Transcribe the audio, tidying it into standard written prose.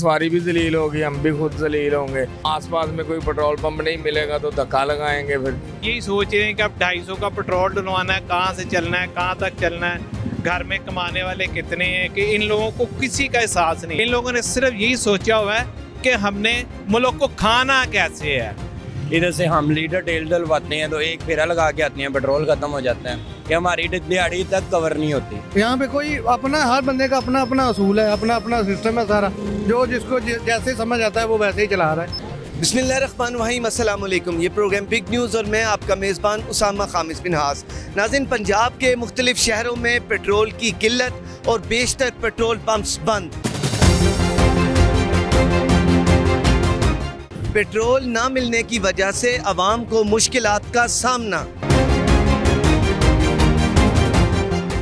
सवारी भी जलील होगी, हम भी खुद जलील होंगे। आसपास में कोई पेट्रोल पंप नहीं मिलेगा तो धक्का लगाएंगे। फिर यही सोच रहे हैं कि अब 250 का पेट्रोल डलवाना है, कहाँ से चलना है, कहाँ तक चलना है, घर में कमाने वाले कितने हैं, कि इन लोगों को किसी का एहसास नहीं। इन लोगों ने सिर्फ यही सोचा हुआ है कि हमने मुल्क को खाना कैसे है। इधर से हम लीटर तेल डलवाते हैं तो एक फेरा लगा के आते हैं, पेट्रोल खत्म हो जाता है कि हमारी दिहाड़ी तक कवर नहीं होती। यहाँ पे कोई अपना, हर बंदे का अपना अपना असूल है, अपना अपना सिस्टम है सारा, जो जिसको जैसे समझ आता है वो वैसे ही चला रहा है। बिस्मिल्लाहिर्रहमानिर्रहीम, अस्सलाम वालेकुम। ये प्रोग्राम बिग न्यूज़ और मैं आपका मेज़बान उसामा खामिस बिन हास। नाज़रीन, पंजाब के मुख्तलिफ शहरों में पेट्रोल की किल्लत और बेशतर पेट्रोल पंप्स बंद। पेट्रोल ना मिलने की वजह से अवाम को मुश्किलात का सामना।